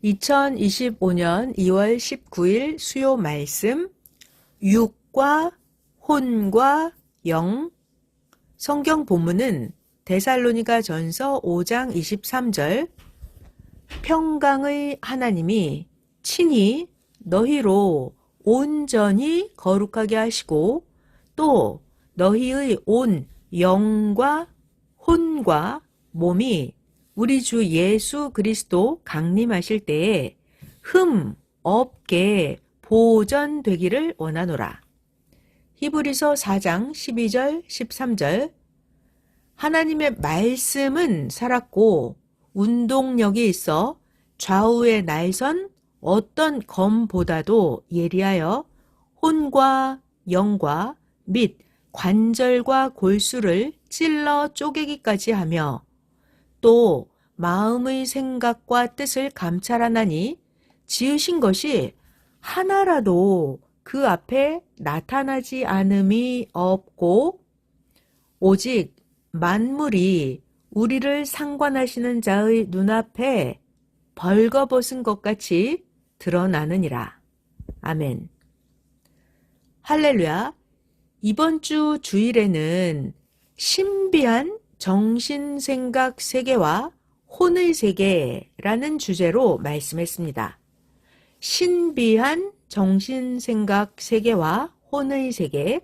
2025년 2월 19일 수요 말씀, 육과 혼과 영. 성경 본문은 데살로니가 전서 5장 23절. 평강의 하나님이 친히 너희로 온전히 거룩하게 하시고 또 너희의 온 영과 혼과 몸이 우리 주 예수 그리스도 강림하실 때에 흠 없게 보전되기를 원하노라. 히브리서 4장 12절 13절. 하나님의 말씀은 살았고 운동력이 있어 좌우의 날선 어떤 검보다도 예리하여 혼과 영과 및 관절과 골수를 찔러 쪼개기까지 하며 또 마음의 생각과 뜻을 감찰하나니 지으신 것이 하나라도 그 앞에 나타나지 않음이 없고 오직 만물이 우리를 상관하시는 자의 눈앞에 벌거벗은 것 같이 드러나느니라. 아멘. 할렐루야. 이번 주 주일에는 신비한 정신생각 세계와 혼의 세계라는 주제로 말씀했습니다. 신비한 정신생각 세계와 혼의 세계.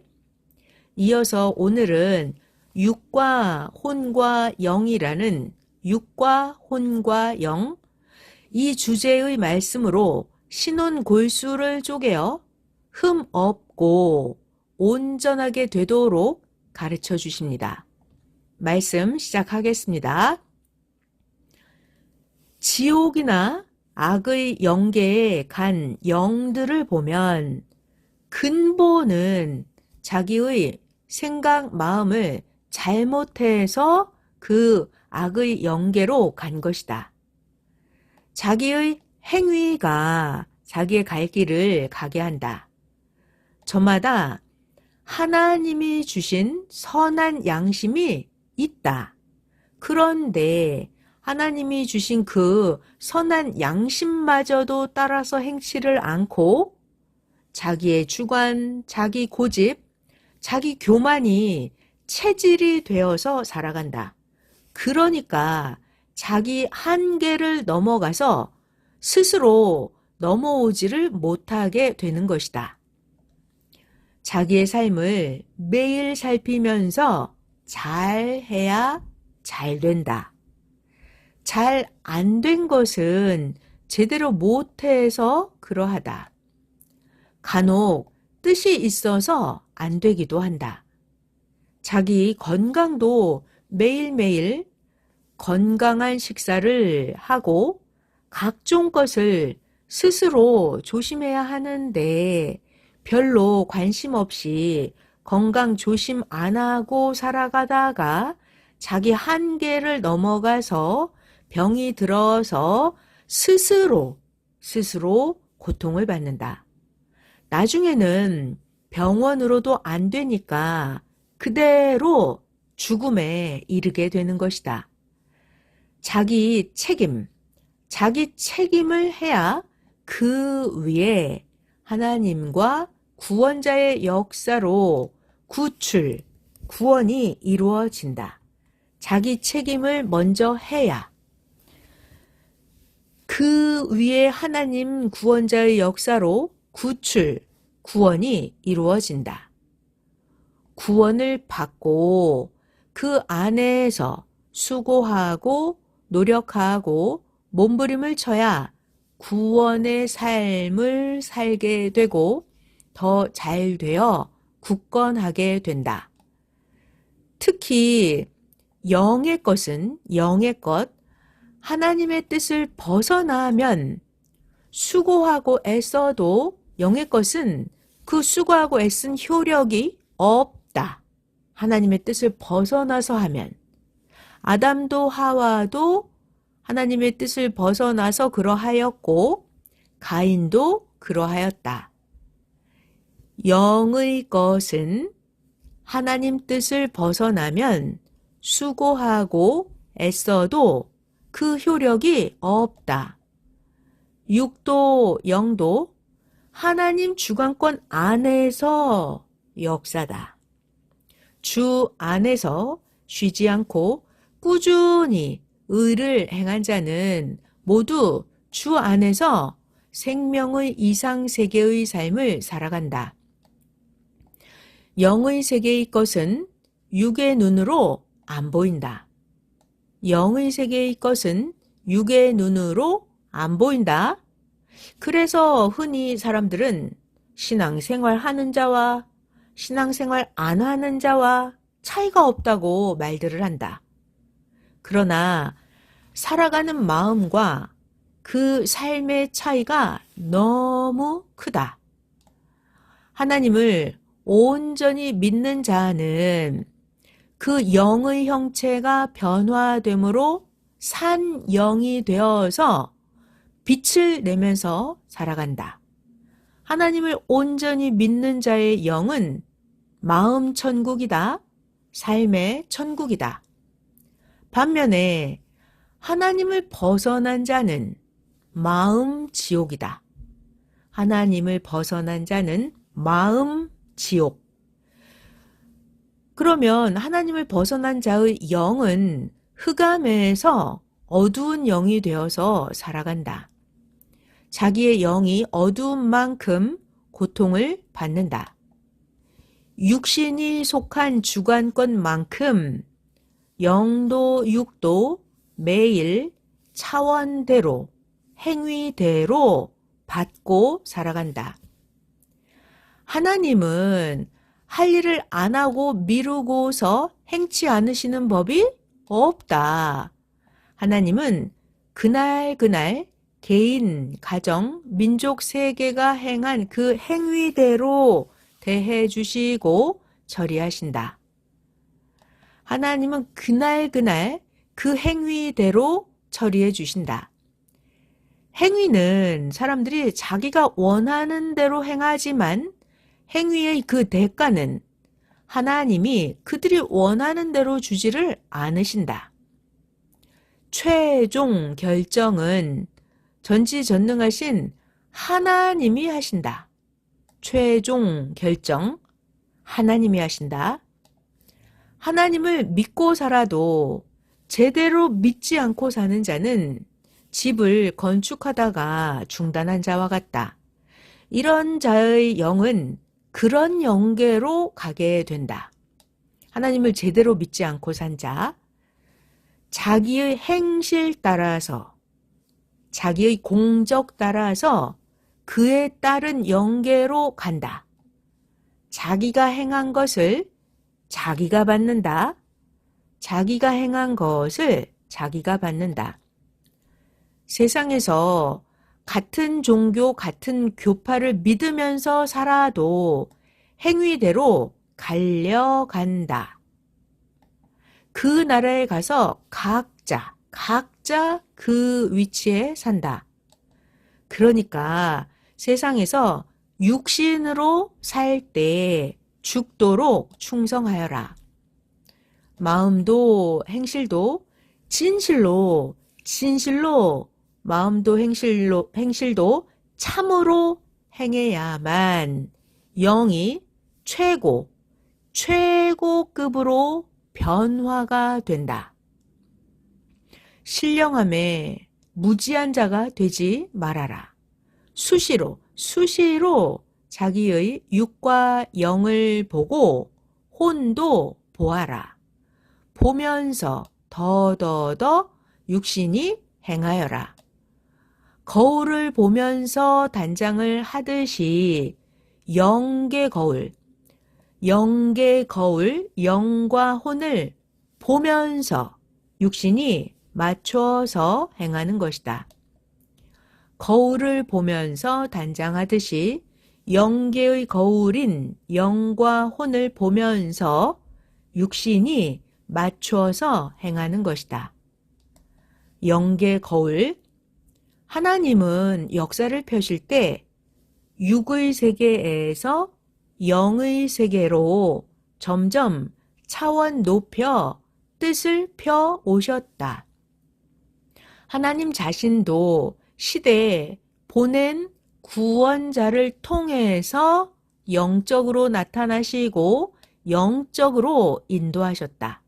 이어서 오늘은 육과 혼과 영이라는 육과 혼과 영, 이 주제의 말씀으로 신혼 골수를 쪼개어 흠 없고 온전하게 되도록 가르쳐 주십니다. 말씀 시작하겠습니다. 지옥이나 악의 영계에 간 영들을 보면 근본은 자기의 생각, 마음을 잘못해서 그 악의 영계로 간 것이다. 자기의 행위가 자기의 갈 길을 가게 한다. 저마다 하나님이 주신 선한 양심이 있다. 그런데 하나님이 주신 그 선한 양심마저도 따라서 행치를 않고 자기의 주관, 자기 고집, 자기 교만이 체질이 되어서 살아간다. 그러니까 자기 한계를 넘어가서 스스로 넘어오지를 못하게 되는 것이다. 자기의 삶을 매일 살피면서 잘해야 잘 된다. 잘 안 된 것은 제대로 못해서 그러하다. 간혹 뜻이 있어서 안 되기도 한다. 자기 건강도 매일매일 건강한 식사를 하고 각종 것을 스스로 조심해야 하는데 별로 관심 없이 건강 조심 안 하고 살아가다가 자기 한계를 넘어가서 병이 들어서 스스로 고통을 받는다. 나중에는 병원으로도 안 되니까 그대로 죽음에 이르게 되는 것이다. 자기 책임을 해야 그 위에 하나님과 구원자의 역사로 구원이 이루어진다. 자기 책임을 먼저 해야 그 위에 하나님 구원자의 역사로 구원이 이루어진다. 구원을 받고 그 안에서 수고하고 노력하고 몸부림을 쳐야 구원의 삶을 살게 되고 더 잘 되어 굳건하게 된다. 특히 영의 것, 하나님의 뜻을 벗어나면 수고하고 애써도 영의 것은 그 수고하고 애쓴 효력이 없다. 하나님의 뜻을 벗어나서 하면 아담도 하와도 하나님의 뜻을 벗어나서 그러하였고 가인도 그러하였다. 영의 것은 하나님 뜻을 벗어나면 수고하고 애써도 그 효력이 없다. 육도, 영도, 하나님 주관권 안에서 역사다. 주 안에서 쉬지 않고 꾸준히 의를 행한 자는 모두 주 안에서 생명의 이상세계의 삶을 살아간다. 영의 세계의 것은 육의 눈으로 안 보인다. 영의 세계의 것은 육의 눈으로 안 보인다. 그래서 흔히 사람들은 신앙생활 하는 자와 신앙생활 안 하는 자와 차이가 없다고 말들을 한다. 그러나 살아가는 마음과 그 삶의 차이가 너무 크다. 하나님을 온전히 믿는 자는 그 영의 형체가 변화됨으로 산 영이 되어서 빛을 내면서 살아간다. 하나님을 온전히 믿는 자의 영은 마음 천국이다. 삶의 천국이다. 반면에 하나님을 벗어난 자는 마음 지옥이다. 하나님을 벗어난 자는 마음 지옥. 그러면 하나님을 벗어난 자의 영은 흑암에서 어두운 영이 되어서 살아간다. 자기의 영이 어두운 만큼 고통을 받는다. 육신이 속한 주관권만큼 영도 육도 매일 차원대로 행위대로 받고 살아간다. 하나님은 할 일을 안 하고 미루고서 행치 않으시는 법이 없다. 하나님은 그날 개인, 가정, 민족 세계가 행한 그 행위대로 대해 주시고 처리하신다. 하나님은 그날 그 행위대로 처리해 주신다. 행위는 사람들이 자기가 원하는 대로 행하지만 행위의 그 대가는 하나님이 그들이 원하는 대로 주지를 않으신다. 최종 결정은 전지전능하신 하나님이 하신다. 최종 결정 하나님이 하신다. 하나님을 믿고 살아도 제대로 믿지 않고 사는 자는 집을 건축하다가 중단한 자와 같다. 이런 자의 영은 그런 영계로 가게 된다. 하나님을 제대로 믿지 않고 산 자, 자기의 행실 따라서, 자기의 공적 따라서 그에 따른 영계로 간다. 자기가 행한 것을 자기가 받는다. 자기가 행한 것을 자기가 받는다. 세상에서 같은 종교, 같은 교파를 믿으면서 살아도 행위대로 갈려간다. 그 나라에 가서 각자 그 위치에 산다. 그러니까 세상에서 육신으로 살 때 죽도록 충성하여라. 마음도 행실도 진실로 마음도 행실도 참으로 행해야만 영이 최고급으로 변화가 된다. 신령함에 무지한 자가 되지 말아라. 수시로 자기의 육과 영을 보고 혼도 보아라. 보면서 더 육신이 행하여라. 거울을 보면서 단장을 하듯이 영계 거울, 영과 혼을 보면서 육신이 맞춰서 행하는 것이다. 거울을 보면서 단장하듯이 영계의 거울인 영과 혼을 보면서 육신이 맞추어서 행하는 것이다. 영계 거울, 하나님은 역사를 펴실 때 육의 세계에서 영의 세계로 점점 차원 높여 뜻을 펴 오셨다. 하나님 자신도 시대에 보낸 구원자를 통해서 영적으로 나타나시고 영적으로 인도하셨다.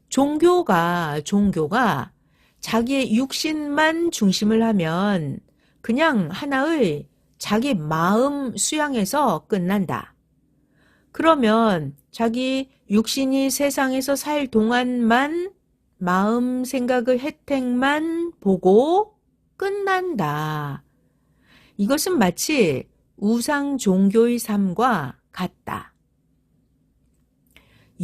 종교가 자기의 육신만 중심을 하면 그냥 하나의 자기 마음 수양에서 끝난다. 그러면 자기 육신이 세상에서 살 동안만 마음 생각의 혜택만 보고 끝난다. 이것은 마치 우상 종교의 삶과 같다.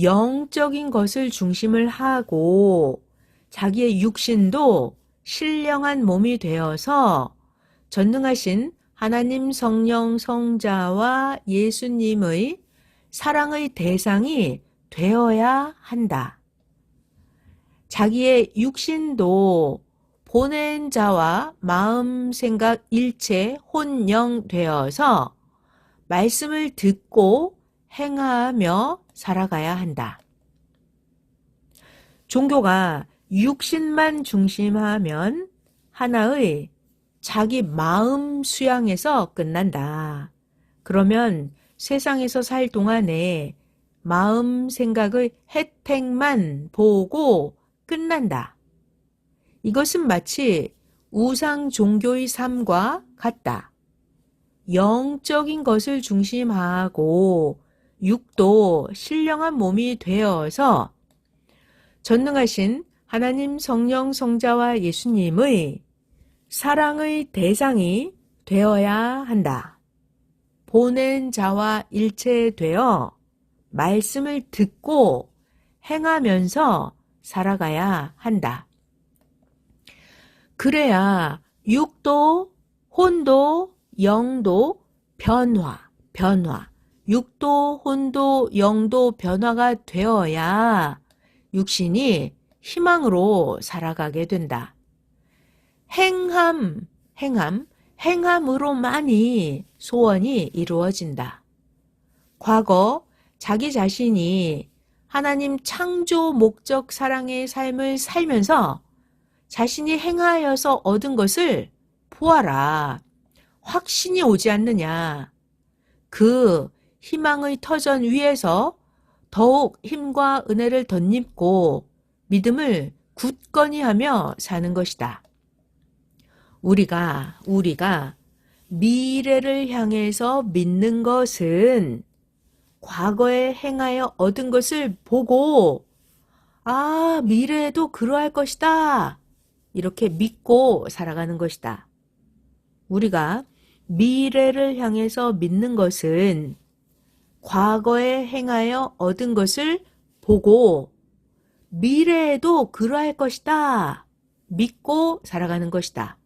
영적인 것을 중심을 하고 자기의 육신도 신령한 몸이 되어서 전능하신 하나님 성령 성자와 예수님의 사랑의 대상이 되어야 한다. 자기의 육신도 보낸 자와 마음, 생각, 일체, 혼, 영 되어서 말씀을 듣고 행하며 살아가야 한다. 종교가 육신만 중심하면 하나의 자기 마음 수양에서 끝난다. 그러면 세상에서 살 동안에 마음 생각의 혜택만 보고 끝난다. 이것은 마치 우상 종교의 삶과 같다. 영적인 것을 중심하고 육도 신령한 몸이 되어서 전능하신 하나님 성령 성자와 예수님의 사랑의 대상이 되어야 한다. 보낸 자와 일체되어 말씀을 듣고 행하면서 살아가야 한다. 그래야 육도, 혼도, 영도 변화. 육도, 혼도, 영도 변화가 되어야 육신이 희망으로 살아가게 된다. 행함으로만이 소원이 이루어진다. 과거 자기 자신이 하나님 창조 목적 사랑의 삶을 살면서 자신이 행하여서 얻은 것을 보아라. 확신이 오지 않느냐. 그 희망의 터전 위에서 더욱 힘과 은혜를 덧입고 믿음을 굳건히 하며 사는 것이다. 우리가 미래를 향해서 믿는 것은 과거에 행하여 얻은 것을 보고 미래에도 그러할 것이다. 이렇게 믿고 살아가는 것이다. 우리가 미래를 향해서 믿는 것은 과거에 행하여 얻은 것을 보고 미래에도 그러할 것이다. 믿고 살아가는 것이다.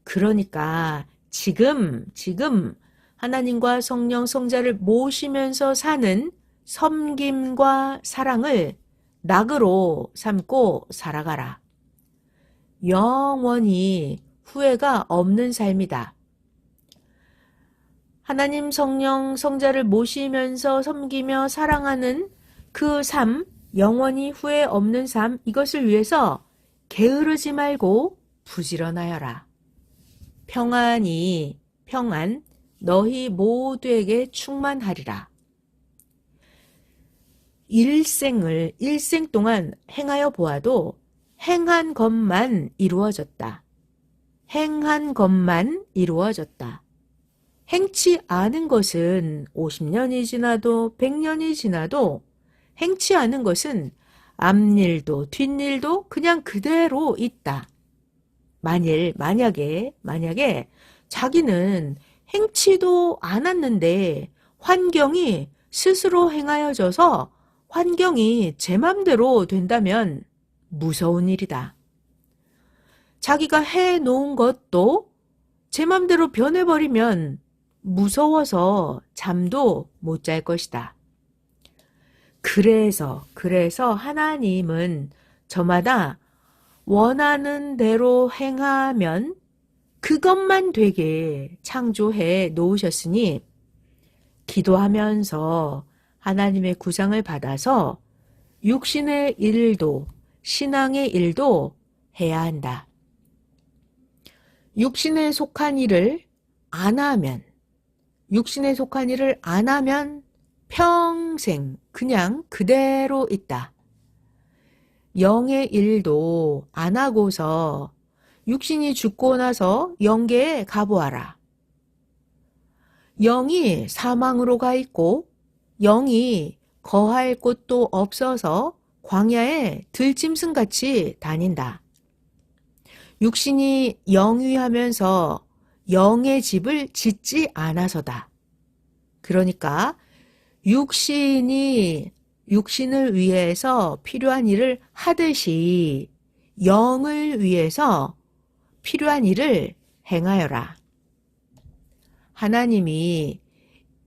그러니까 지금 하나님과 성령 성자를 모시면서 사는 섬김과 사랑을 낙으로 삼고 살아가라. 영원히 후회가 없는 삶이다. 하나님 성령 성자를 모시면서 섬기며 사랑하는 그 삶, 영원히 후회 없는 삶, 이것을 위해서 게으르지 말고 부지런하여라. 평안 너희 모두에게 충만하리라. 일생 동안 행하여 보아도 행한 것만 이루어졌다. 행치 않은 것은 50년이 지나도 100년이 지나도 행치 않은 것은 앞일도 뒷일도 그냥 그대로 있다. 만약에 자기는 행치도 않았는데 환경이 스스로 행하여져서 환경이 제 맘대로 된다면 무서운 일이다. 자기가 해놓은 것도 제 맘대로 변해버리면 무서워서 잠도 못 잘 것이다. 그래서 하나님은 저마다 원하는 대로 행하면 그것만 되게 창조해 놓으셨으니 기도하면서 하나님의 구상을 받아서 육신의 일도 신앙의 일도 해야 한다. 육신에 속한 일을 안 하면, 육신에 속한 일을 안 하면 평생 그냥 그대로 있다. 영의 일도 안 하고서 육신이 죽고 나서 영계에 가보아라. 영이 사망으로 가 있고 영이 거할 곳도 없어서 광야에 들짐승같이 다닌다. 육신이 영위하면서 영의 집을 짓지 않아서다. 그러니까 육신이 육신을 위해서 필요한 일을 하듯이 영을 위해서 필요한 일을 행하여라. 하나님이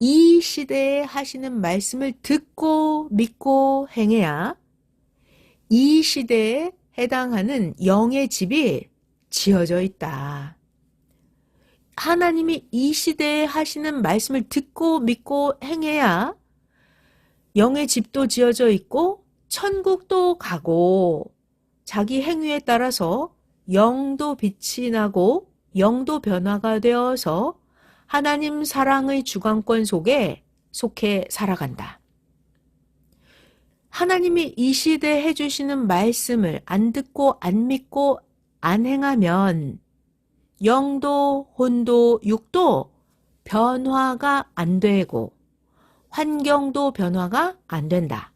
이 시대에 하시는 말씀을 듣고 믿고 행해야 이 시대에 해당하는 영의 집이 지어져 있다. 하나님이 이 시대에 하시는 말씀을 듣고 믿고 행해야 영의 집도 지어져 있고 천국도 가고 자기 행위에 따라서 영도 빛이 나고 영도 변화가 되어서 하나님 사랑의 주관권 속에 속해 살아간다. 하나님이 이 시대에 해주시는 말씀을 안 듣고 안 믿고 안 행하면 영도 혼도 육도 변화가 안 되고 환경도 변화가 안 된다.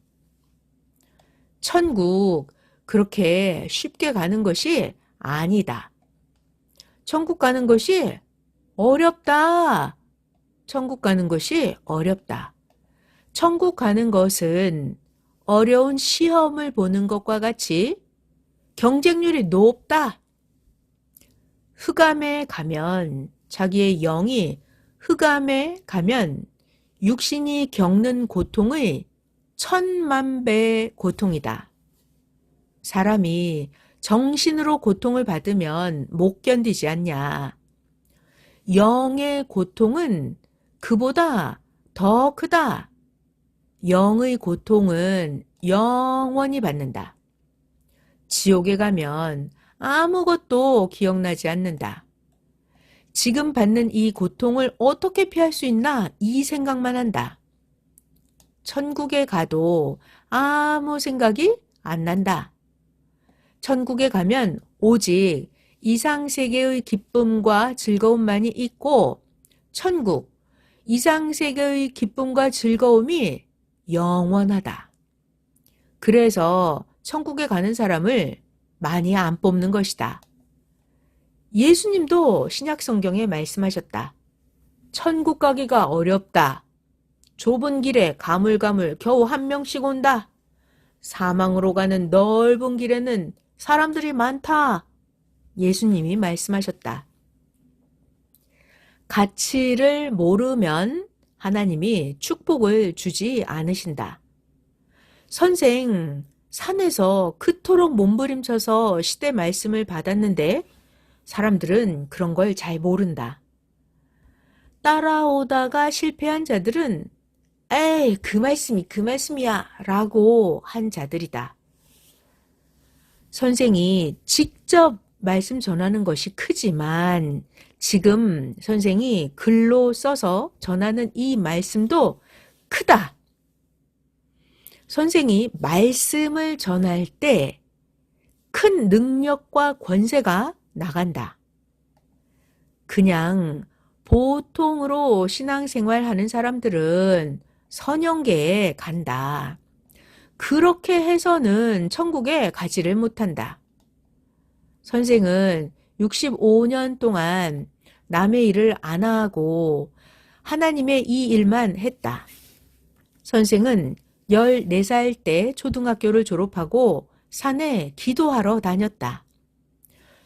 천국 그렇게 쉽게 가는 것이 아니다. 천국 가는 것이 어렵다. 천국 가는 것이 어렵다. 천국 가는 것은 어려운 시험을 보는 것과 같이 경쟁률이 높다. 흑암에 가면 자기의 영이 흑암에 가면 육신이 겪는 고통의 10,000배의 고통이다. 사람이 정신으로 고통을 받으면 못 견디지 않냐. 영의 고통은 그보다 더 크다. 영의 고통은 영원히 받는다. 지옥에 가면 아무것도 기억나지 않는다. 지금 받는 이 고통을 어떻게 피할 수 있나 이 생각만 한다. 천국에 가도 아무 생각이 안 난다. 천국에 가면 오직 이상세계의 기쁨과 즐거움만이 있고 천국, 이상세계의 기쁨과 즐거움이 영원하다. 그래서 천국에 가는 사람을 많이 안 뽑는 것이다. 예수님도 신약성경에 말씀하셨다. 천국 가기가 어렵다. 좁은 길에 가물가물 겨우 한 명씩 온다. 사망으로 가는 넓은 길에는 사람들이 많다. 예수님이 말씀하셨다. 가치를 모르면 하나님이 축복을 주지 않으신다. 선생, 산에서 그토록 몸부림쳐서 시대 말씀을 받았는데 사람들은 그런 걸 잘 모른다. 따라오다가 실패한 자들은 에이, 그 말씀이 그 말씀이야 라고 한 자들이다. 선생이 직접 말씀 전하는 것이 크지만 지금 선생이 글로 써서 전하는 이 말씀도 크다. 선생이 말씀을 전할 때 큰 능력과 권세가 나간다. 그냥 보통으로 신앙생활 하는 사람들은 선영계에 간다. 그렇게 해서는 천국에 가지를 못한다. 선생은 65년 동안 남의 일을 안 하고 하나님의 이 일만 했다. 선생은 14살 때 초등학교를 졸업하고 산에 기도하러 다녔다.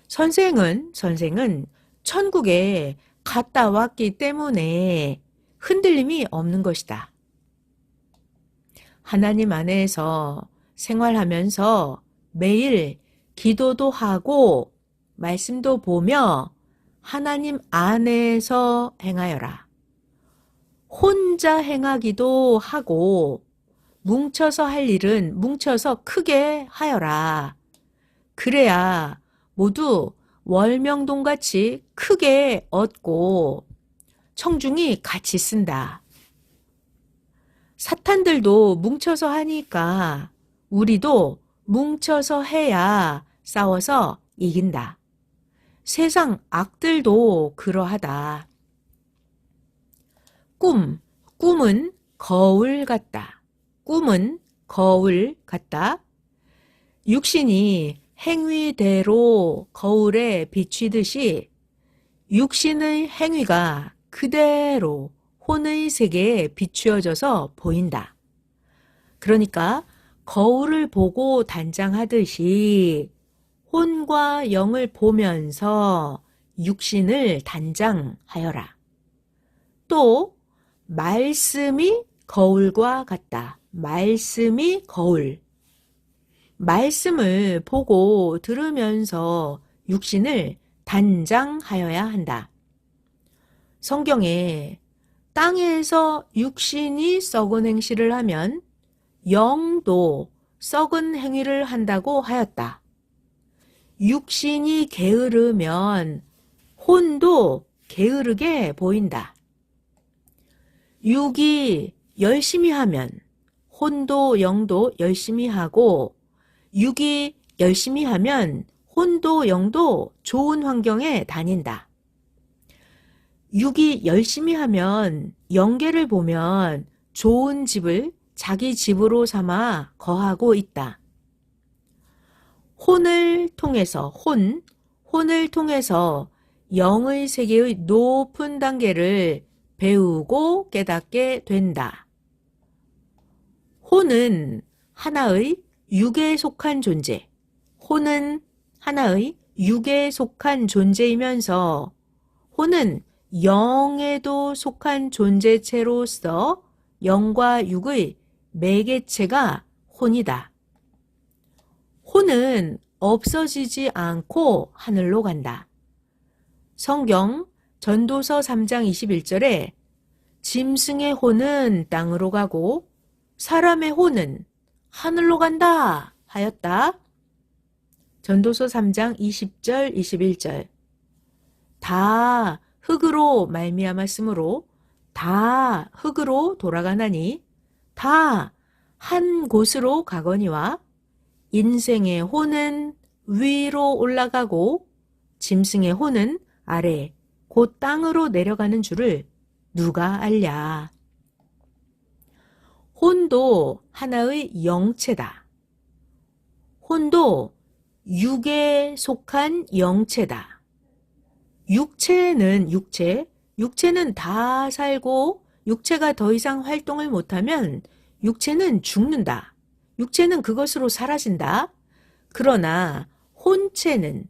선생은 천국에 갔다 왔기 때문에 흔들림이 없는 것이다. 하나님 안에서 생활하면서 매일 기도도 하고 말씀도 보며 하나님 안에서 행하여라. 혼자 행하기도 하고 뭉쳐서 할 일은 뭉쳐서 크게 하여라. 그래야 모두 월명동같이 크게 얻고 청중이 같이 쓴다. 사탄들도 뭉쳐서 하니까 우리도 뭉쳐서 해야 싸워서 이긴다. 세상 악들도 그러하다. 꿈은 거울 같다. 꿈은 거울 같다. 육신이 행위대로 거울에 비치듯이 육신의 행위가 그대로 혼의 세계에 비추어져서 보인다. 그러니까 거울을 보고 단장하듯이 혼과 영을 보면서 육신을 단장하여라. 또 말씀이 거울과 같다. 말씀이 거울. 말씀을 보고 들으면서 육신을 단장하여야 한다. 성경에 땅에서 육신이 썩은 행실을 하면 영도 썩은 행위를 한다고 하였다. 육신이 게으르면 혼도 게으르게 보인다. 육이 열심히 하면 혼도 영도 열심히 하고 육이 열심히 하면 혼도 영도 좋은 환경에 다닌다. 육이 열심히 하면 영계를 보면 좋은 집을 자기 집으로 삼아 거하고 있다. 혼을 통해서 혼을 통해서 영의 세계의 높은 단계를 배우고 깨닫게 된다. 혼은 하나의 육에 속한 존재. 혼은 하나의 육에 속한 존재이면서 혼은 영에도 속한 존재체로서 영과 육의 매개체가 혼이다. 혼은 없어지지 않고 하늘로 간다. 성경 전도서 3장 21절에 짐승의 혼은 땅으로 가고 사람의 혼은 하늘로 간다 하였다. 전도서 3장 20절 21절. 다 흙으로 말미암았으므로 다 흙으로 돌아가나니 다 한 곳으로 가거니와 인생의 혼은 위로 올라가고 짐승의 혼은 아래 곧 땅으로 내려가는 줄을 누가 알랴. 혼도 하나의 영체다. 혼도 육에 속한 영체다. 육체는 다 살고 육체가 더 이상 활동을 못하면 육체는 죽는다. 육체는 그것으로 사라진다. 그러나 혼체는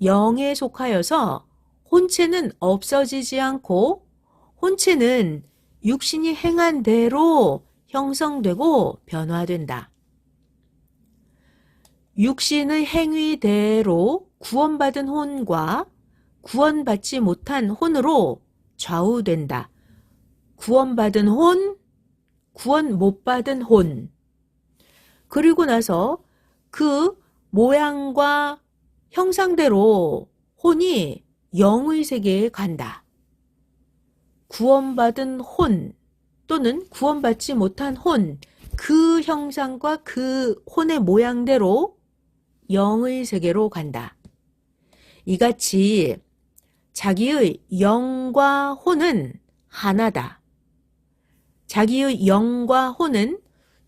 영에 속하여서 혼체는 없어지지 않고 혼체는 육신이 행한 대로 형성되고 변화된다. 육신의 행위대로 구원받은 혼과 구원받지 못한 혼으로 좌우된다. 구원받은 혼, 구원 못 받은 혼. 그리고 나서 그 모양과 형상대로 혼이 영의 세계에 간다. 구원받은 혼 또는 구원받지 못한 혼, 그 형상과 그 혼의 모양대로 영의 세계로 간다. 이같이 자기의 영과 혼은 하나다. 자기의 영과 혼은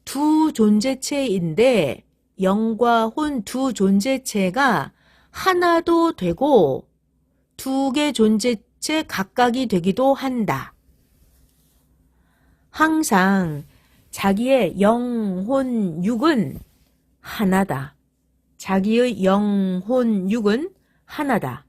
두 존재체인데 영과 혼 두 존재체가 하나도 되고 두 개 존재체 각각이 되기도 한다. 항상 자기의 영, 혼, 육은 하나다. 자기의 영, 혼, 육은 하나다.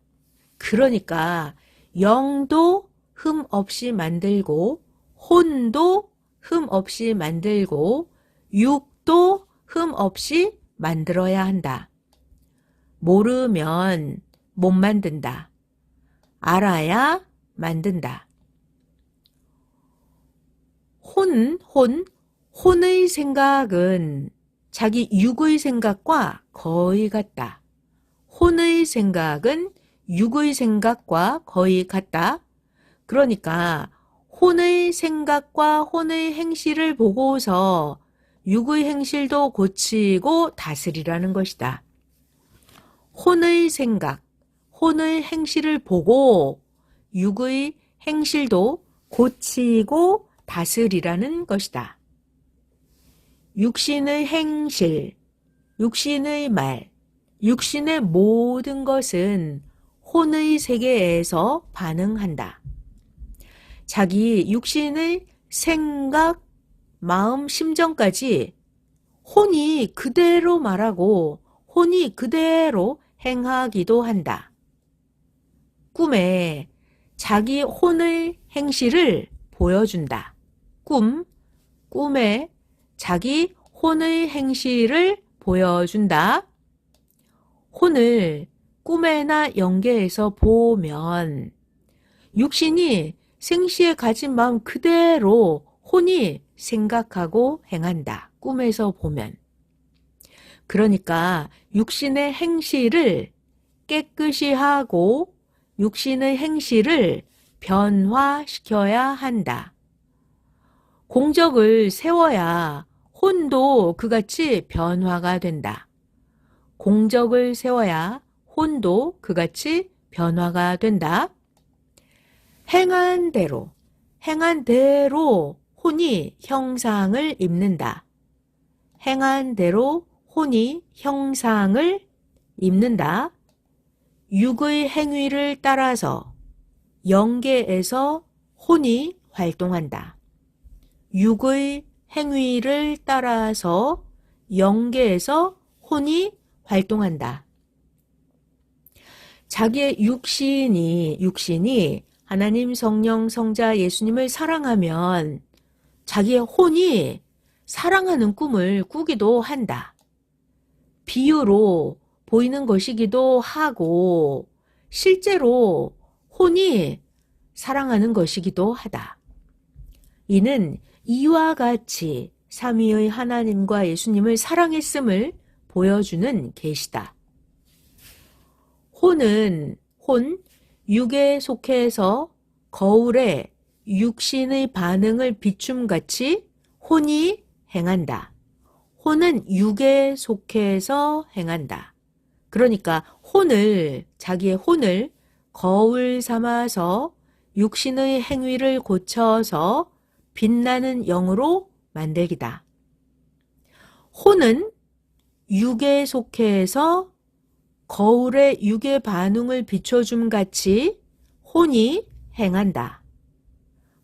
그러니까 영도 흠 없이 만들고 혼도 흠 없이 만들고 육도 흠 없이 만들어야 한다. 모르면 못 만든다. 알아야 만든다. 혼의 생각은 자기 육의 생각과 거의 같다. 혼의 생각은 육의 생각과 거의 같다. 그러니까 혼의 생각과 혼의 행실을 보고서 육의 행실도 고치고 다스리라는 것이다. 혼의 생각, 혼의 행실을 보고 육의 행실도 고치고 다스리라는 것이다. 육신의 행실, 육신의 말, 육신의 모든 것은 혼의 세계에서 반응한다. 자기 육신의 생각, 마음, 심정까지 혼이 그대로 말하고 혼이 그대로 행하기도 한다. 꿈에 자기 혼의 행실을 보여준다. 꿈에 자기 혼의 행실을 보여준다. 혼을 꿈에나 영계에서 보면 육신이 생시에 가진 마음 그대로 혼이 생각하고 행한다. 꿈에서 보면. 그러니까 육신의 행실을 깨끗이 하고 육신의 행실을 변화시켜야 한다. 공적을 세워야 혼도 그같이 변화가 된다. 공적을 세워야 혼도 그같이 변화가 된다. 행한 대로 혼이 형상을 입는다. 행한 대로 혼이 형상을 입는다. 육의 행위를 따라서 영계에서 혼이 활동한다. 육의 행위를 따라서 영계에서 혼이 활동한다. 자기의 육신이 하나님, 성령, 성자, 예수님을 사랑하면 자기의 혼이 사랑하는 꿈을 꾸기도 한다. 비유로 보이는 것이기도 하고 실제로 혼이 사랑하는 것이기도 하다. 이는 이와 같이 삼위의 하나님과 예수님을 사랑했음을 보여주는 계시다. 혼, 육에 속해서 거울에 육신의 반응을 비춤같이 혼이 행한다. 혼은 육에 속해서 행한다. 그러니까 자기의 혼을 거울 삼아서 육신의 행위를 고쳐서 빛나는 영으로 만들기다. 혼은 육에 속해서 거울에 육의 반응을 비춰줌 같이 혼이 행한다.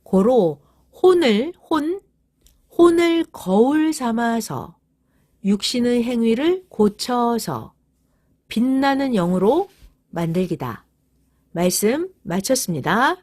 고로 혼을 거울 삼아서 육신의 행위를 고쳐서 빛나는 영으로 만들기다. 말씀 마쳤습니다.